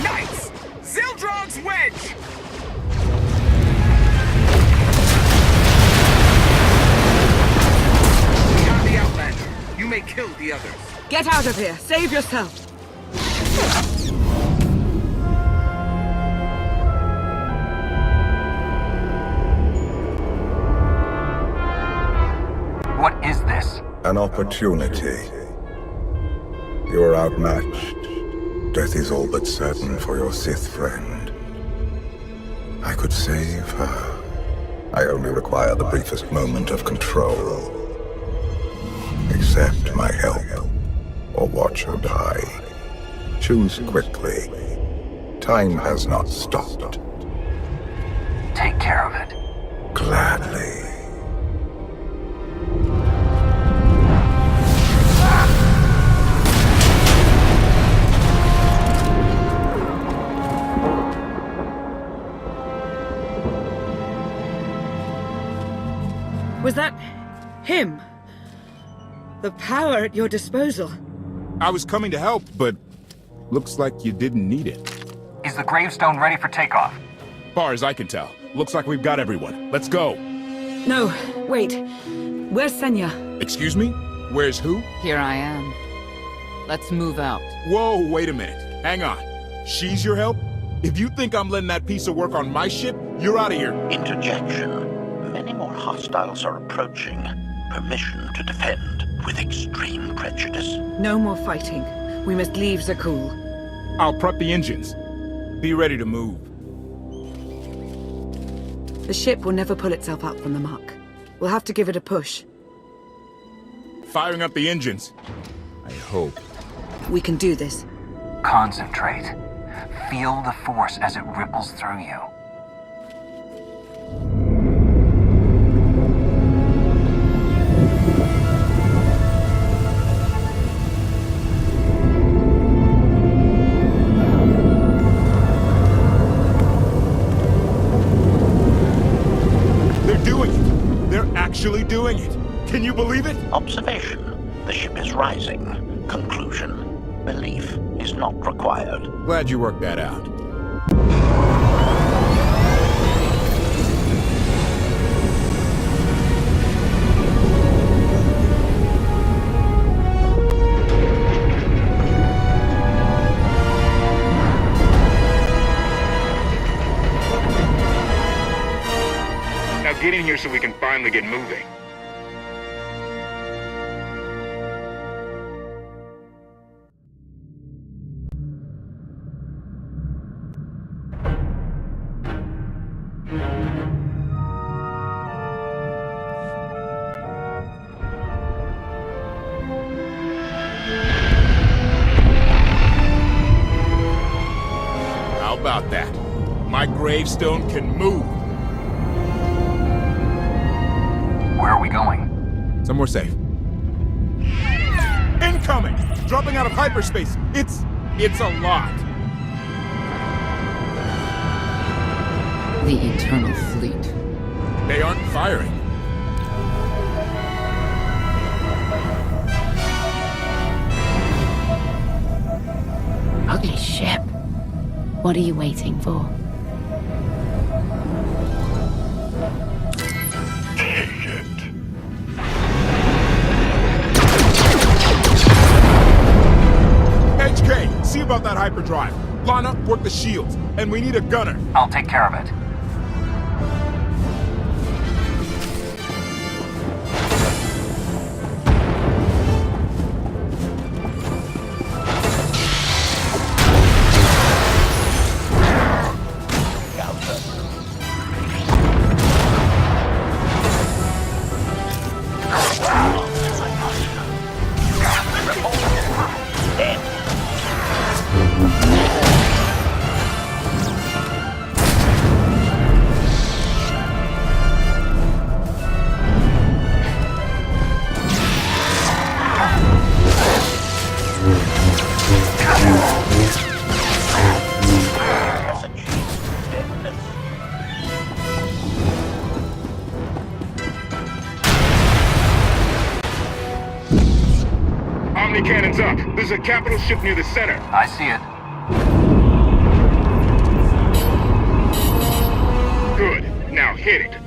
Nice! Zildrog's wedge! We have the Outlander. You may kill the others. Get out of here! Save yourself! What is this? An opportunity. You are outmatched. Death is all but certain for your Sith friend. I could save her. I only require the briefest moment of control. Accept my help, or watch her die. Choose quickly. Time has not stopped. Take care of it. Gladly. Was that him? The power at your disposal. I was coming to help, but looks like you didn't need it. Is the Gravestone ready for takeoff? Far as I can tell, looks like we've got everyone. Let's go. No, wait. Where's Senya? Excuse me? Where's who? Here I am. Let's move out. Whoa, wait a minute. Hang on. She's your help? If you think I'm letting that piece of work on my ship, you're out of here. Interjection. Many more hostiles are approaching. Permission to defend with extreme prejudice. No more fighting. We must leave Zakul. I'll prep the engines. Be ready to move. The ship will never pull itself up from the muck. We'll have to give it a push. Firing up the engines. I hope. We can do this. Concentrate. Feel the force as it ripples through you. Actually doing it. Can you believe it? Observation. The ship is rising. Conclusion. Belief is not required. Glad you worked that out. Now get in here so we can finally get moving. How about that? My gravestone can move. Where are we going? Somewhere safe. Incoming! Dropping out of hyperspace. It's a lot. The Eternal Fleet. They aren't firing. Ugly ship. What are you waiting for? HK, see about that hyperdrive. Lana, work the shields. And we need a gunner. I'll take care of it. There's a capital ship near the center. I see it. Good. Now hit it.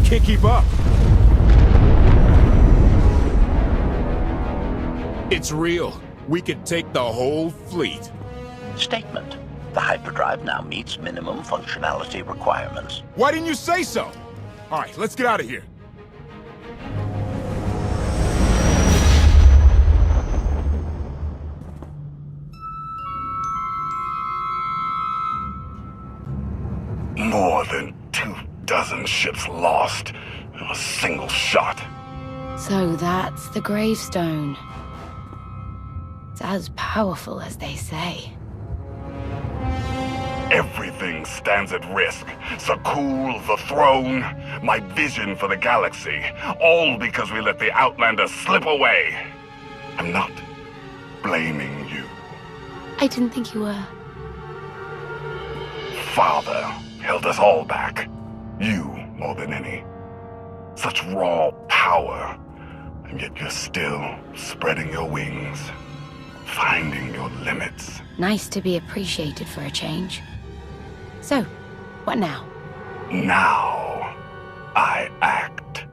Can't keep up. It's real. We could take the whole fleet. Statement. The hyperdrive now meets minimum functionality requirements. Why didn't you say so? All right, let's get out of here. More than 24 ships lost in a single shot. So that's the Gravestone. It's as powerful as they say. Everything stands at risk. Sakul, the throne, my vision for the galaxy. All because we let the Outlanders slip away. I'm not blaming you. I didn't think you were. Father held us all back. You more than any. Such raw power, and yet you're still spreading your wings, finding your limits. Nice to be appreciated for a change. So, what now? Now, I act.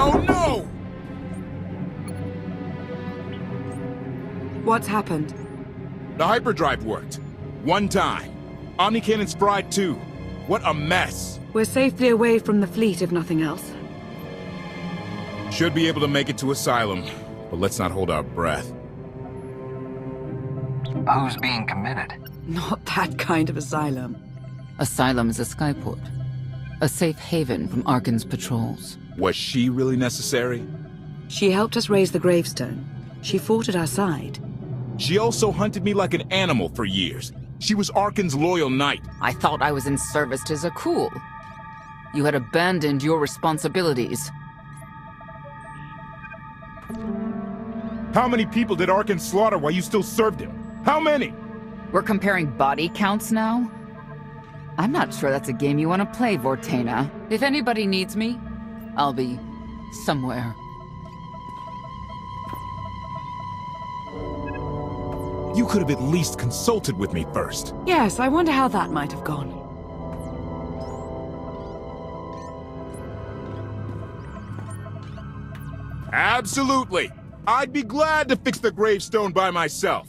No! What's happened? The hyperdrive worked. One time. Omnicannon's fried too. What a mess. We're safely away from the fleet, if nothing else. Should be able to make it to Asylum, but let's not hold our breath. Who's being committed? Not that kind of asylum. Asylum is a skyport. A safe haven from Arkan's patrols. Was she really necessary? She helped us raise the Gravestone. She fought at our side. She also hunted me like an animal for years. She was Arkan's loyal knight. I thought I was in service to Zakul. You had abandoned your responsibilities. How many people did Arkan slaughter while you still served him? How many? We're comparing body counts now? I'm not sure that's a game you want to play, Vortena. If anybody needs me, I'll be somewhere. You could have at least consulted with me first. Yes, I wonder how that might have gone. Absolutely. I'd be glad to fix the Gravestone by myself.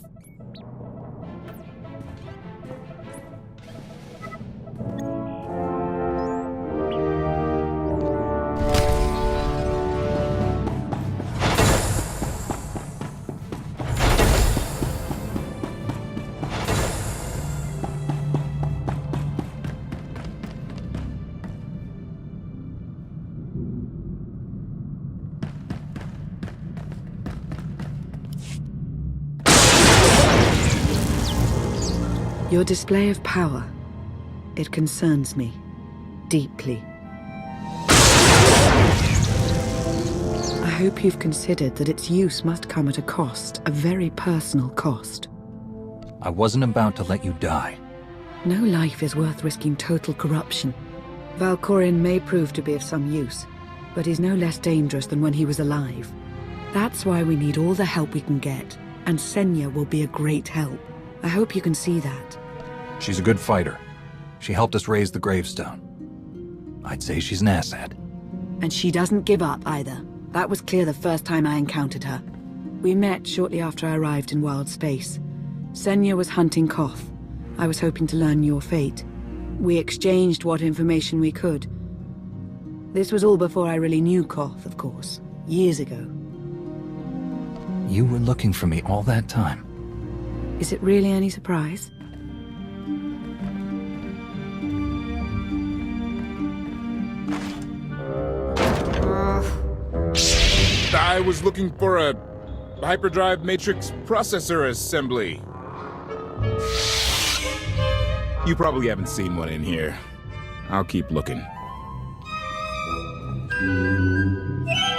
Your display of power, it concerns me deeply. I hope you've considered that its use must come at a cost, a very personal cost. I wasn't about to let you die. No life is worth risking total corruption. Valkorion may prove to be of some use, but he's no less dangerous than when he was alive. That's why we need all the help we can get, and Senya will be a great help. I hope you can see that. She's a good fighter. She helped us raise the Gravestone. I'd say she's an asset. And she doesn't give up either. That was clear the first time I encountered her. We met shortly after I arrived in wild space. Senya was hunting KotFE. I was hoping to learn your fate. We exchanged what information we could. This was all before I really knew KotFE, of course. Years ago. You were looking for me all that time. Is it really any surprise? I was looking for a hyperdrive matrix processor assembly. You probably haven't seen one in here. I'll keep looking.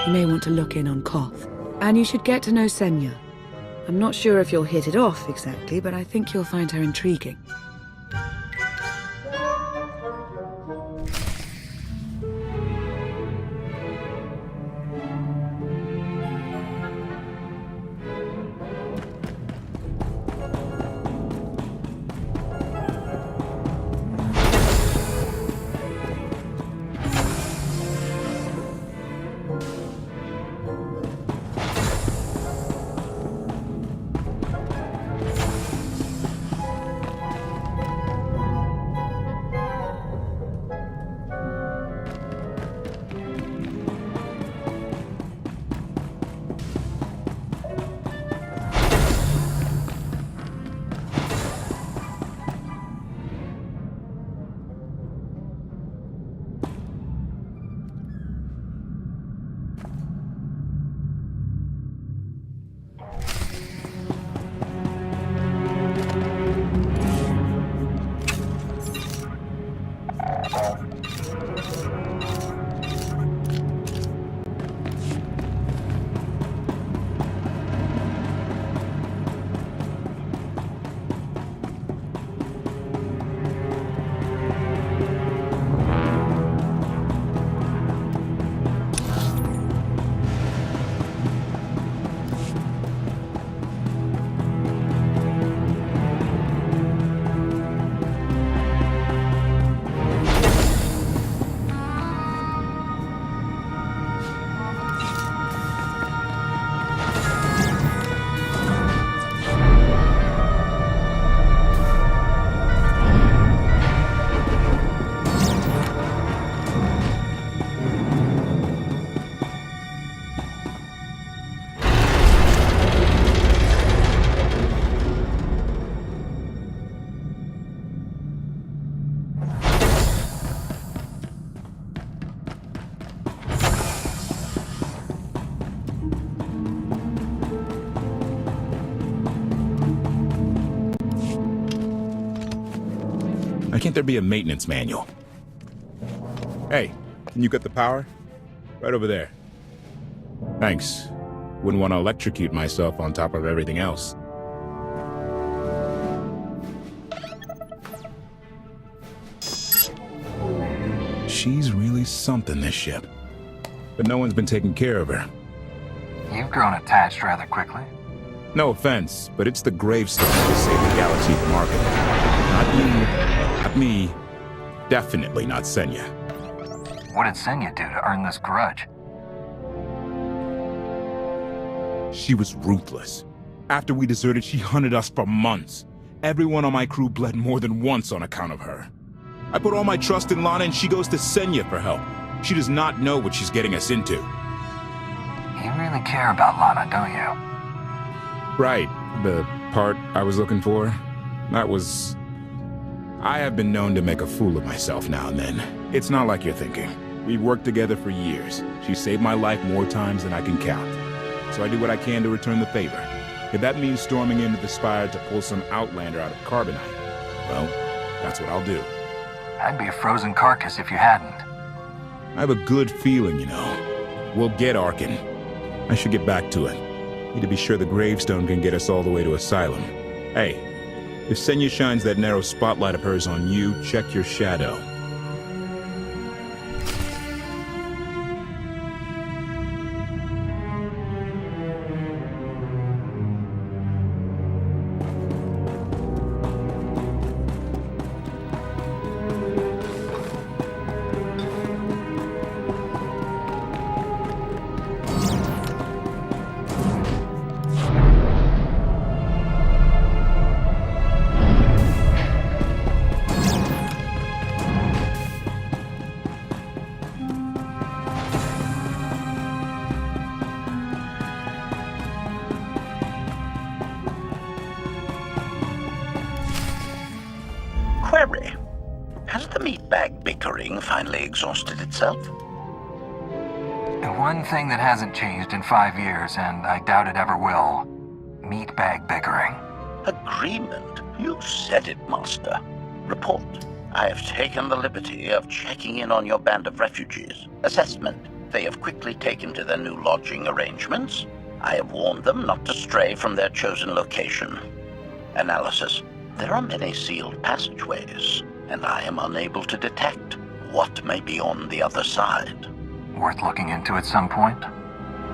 You may want to look in on KotFE. And you should get to know Senya. I'm not sure if you'll hit it off exactly, but I think you'll find her intriguing. Why can't there be a maintenance manual? Hey, can you get the power? Right over there. Thanks. Wouldn't want to electrocute myself on top of everything else. She's really something, this ship. But no one's been taking care of her. You've grown attached rather quickly. No offense, but it's the Gravestone to save the galaxy from Arkham. Not you. Not me. Definitely not Senya. What did Senya do to earn this grudge? She was ruthless. After we deserted, she hunted us for months. Everyone on my crew bled more than once on account of her. I put all my trust in Lana and she goes to Senya for help. She does not know what she's getting us into. You really care about Lana, don't you? Right. The part I was looking for? That was... I have been known to make a fool of myself now and then. It's not like you're thinking. We've worked together for years. She saved my life more times than I can count. So I do what I can to return the favor. If that means storming into the Spire to pull some outlander out of carbonite, well, that's what I'll do. I'd be a frozen carcass if you hadn't. I have a good feeling, you know. We'll get Arkin. I should get back to it. Need to be sure the Gravestone can get us all the way to Asylum. Hey, if Senya shines that narrow spotlight of hers on you, check your shadow. meatbag bickering finally exhausted itself? The one thing that hasn't changed in 5 years, and I doubt it ever will, meatbag bickering. Agreement? You said it, Master. Report. I have taken the liberty of checking in on your band of refugees. Assessment. They have quickly taken to their new lodging arrangements. I have warned them not to stray from their chosen location. Analysis. There are many sealed passageways, and I am unable to detect what may be on the other side. Worth looking into at some point?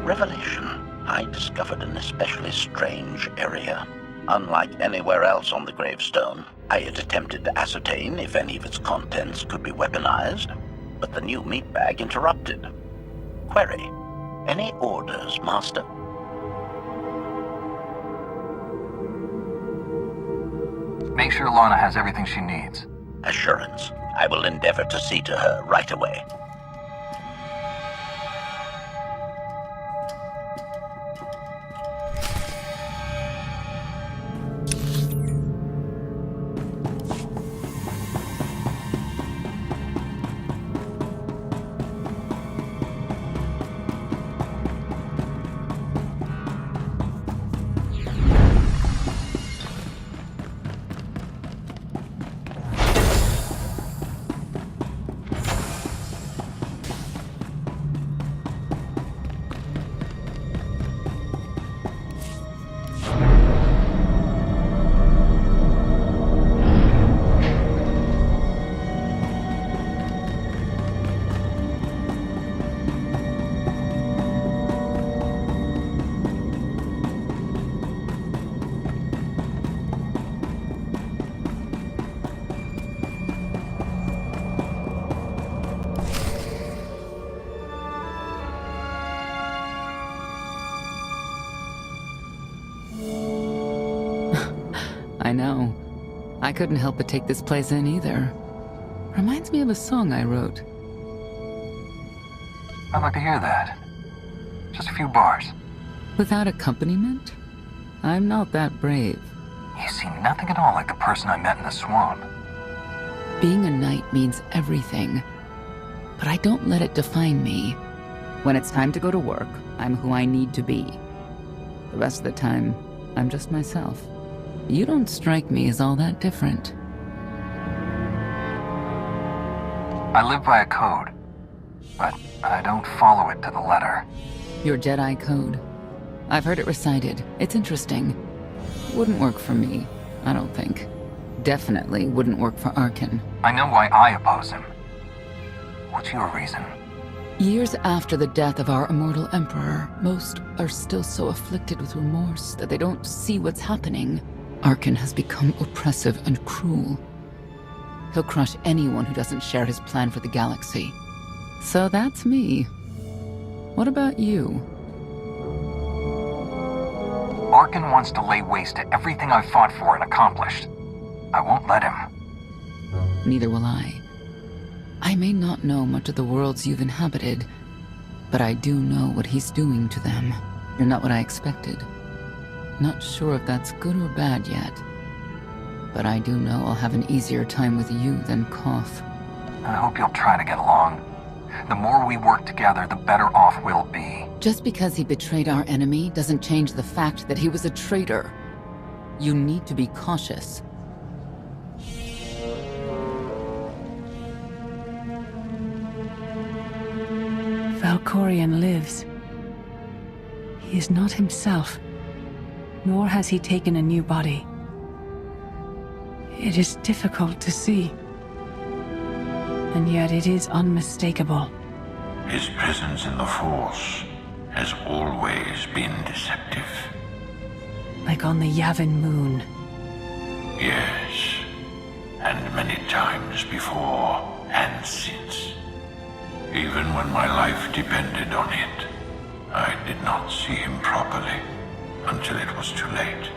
Revelation. I discovered an especially strange area. Unlike anywhere else on the Gravestone, I had attempted to ascertain if any of its contents could be weaponized, but the new meatbag interrupted. Query. Any orders, Master? Make sure Lana has everything she needs. Assurance. I will endeavor to see to her right away. I know. I couldn't help but take this place in either. Reminds me of a song I wrote. I'd like to hear that. Just a few bars. Without accompaniment? I'm not that brave. You seem nothing at all like the person I met in the swamp. Being a knight means everything, but I don't let it define me. When it's time to go to work, I'm who I need to be. The rest of the time, I'm just myself. You don't strike me as all that different. I live by a code, but I don't follow it to the letter. Your Jedi code. I've heard it recited. It's interesting. Wouldn't work for me, I don't think. Definitely wouldn't work for Arkin. I know why I oppose him. What's your reason? Years after the death of our immortal Emperor, most are still so afflicted with remorse that they don't see what's happening. Arkin has become oppressive and cruel. He'll crush anyone who doesn't share his plan for the galaxy. So that's me. What about you? Arkin wants to lay waste to everything I've fought for and accomplished. I won't let him. Neither will I. I may not know much of the worlds you've inhabited, but I do know what he's doing to them. You're not what I expected. Not sure if that's good or bad yet, but I do know I'll have an easier time with you than KotFE. I hope you'll try to get along. The more we work together, the better off we'll be. Just because he betrayed our enemy doesn't change the fact that he was a traitor. You need to be cautious. Valkorion lives. He is not himself, nor has he taken a new body. It is difficult to see, and yet it is unmistakable. His presence in the Force has always been deceptive. Like on the Yavin moon. Yes, and many times before and since. Even when my life depended on it, I did not see him properly until it was too late.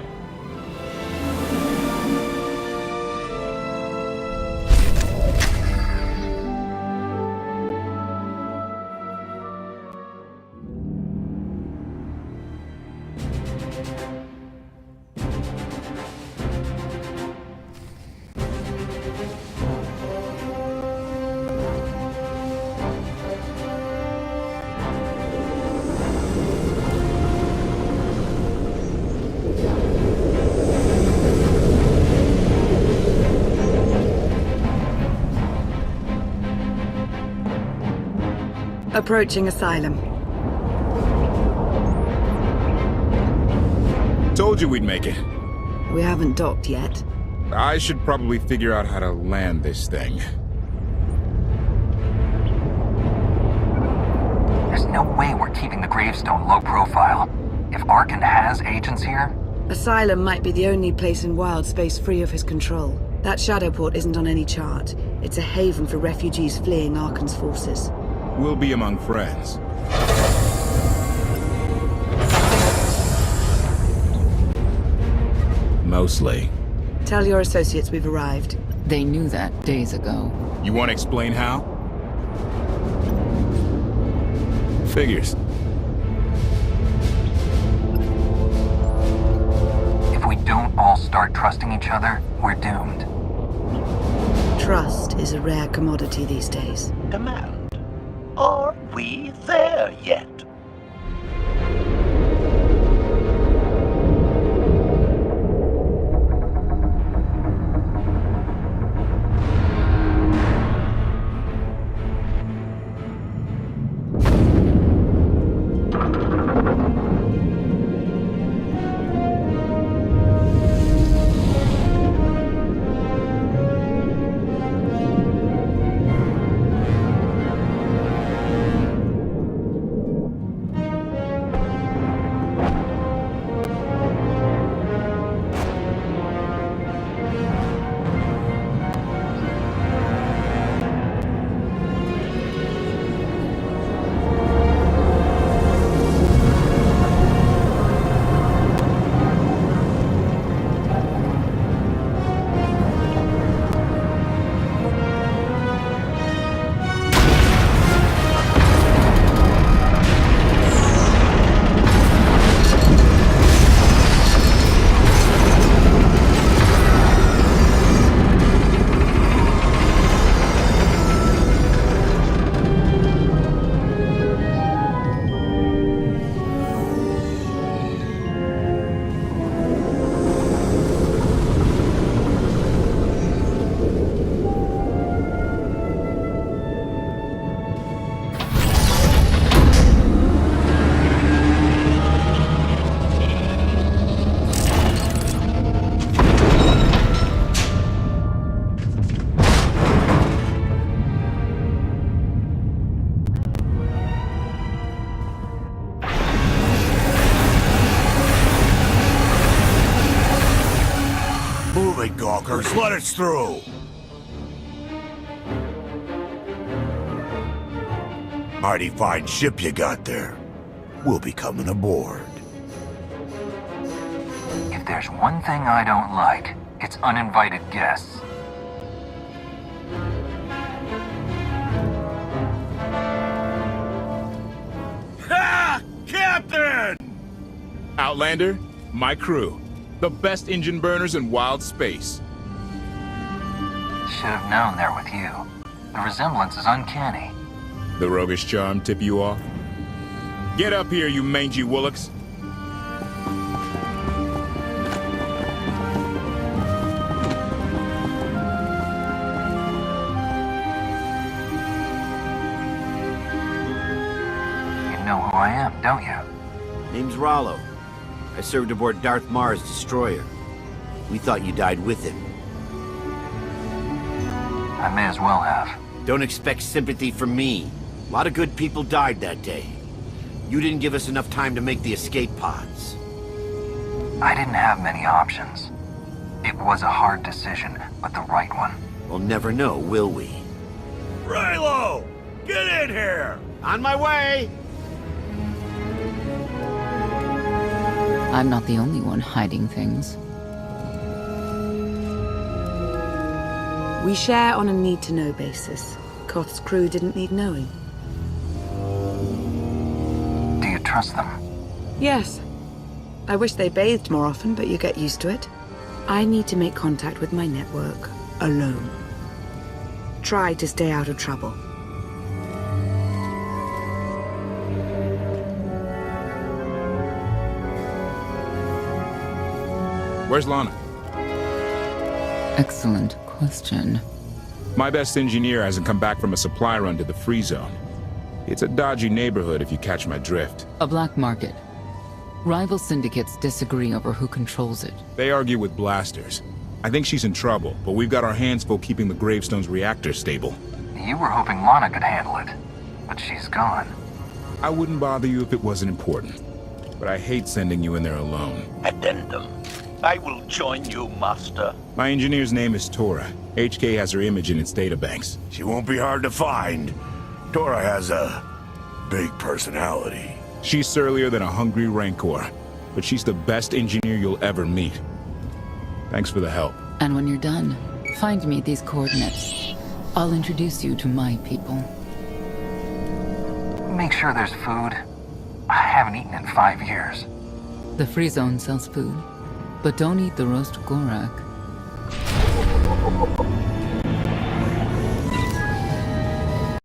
Approaching Asylum. Told you we'd make it. We haven't docked yet. I should probably figure out how to land this thing. There's no way we're keeping the Gravestone low profile. If Arkin has agents here... Asylum might be the only place in wild space free of his control. That Shadowport isn't on any chart. It's a haven for refugees fleeing Arkin's forces. We'll be among friends. Mostly. Tell your associates we've arrived. They knew that days ago. You want to explain how? Figures. If we don't all start trusting each other, we're doomed. Trust is a rare commodity these days. Command. Are we there yet? Gawkers, let us through! Mighty fine ship you got there. We'll be coming aboard. If there's one thing I don't like, it's uninvited guests. Ha! Captain! Outlander, my crew. The best engine burners in wild space. Should have known they're with you. The resemblance is uncanny. The roguish charm tip you off? Get up here, you mangy woolocks. You know who I am, don't you? Name's Rollo. I served aboard Darth Marr's destroyer. We thought you died with him. I may as well have. Don't expect sympathy from me. A lot of good people died that day. You didn't give us enough time to make the escape pods. I didn't have many options. It was a hard decision, but the right one. We'll never know, will we? Raylo! Get in here! On my way! I'm not the only one hiding things. We share on a need-to-know basis. Koth's crew didn't need knowing. Do you trust them? Yes. I wish they bathed more often, but you get used to it. I need to make contact with my network, alone. Try to stay out of trouble. Where's Lana? Excellent question. My best engineer hasn't come back from a supply run to the free zone. It's a dodgy neighborhood if you catch my drift. A black market. Rival syndicates disagree over who controls it. They argue with blasters. I think she's in trouble, but we've got our hands full keeping the Gravestone's reactor stable. You were hoping Lana could handle it, but she's gone. I wouldn't bother you if it wasn't important, but I hate sending you in there alone. Addendum. I will join you, Master. My engineer's name is Tora. HK has her image in its databanks. She won't be hard to find. Tora has a big personality. She's surlier than a hungry rancor, but she's the best engineer you'll ever meet. Thanks for the help. And when you're done, find me these coordinates. I'll introduce you to my people. Make sure there's food. I haven't eaten in 5 years. The free zone sells food, but don't eat the roast gorak.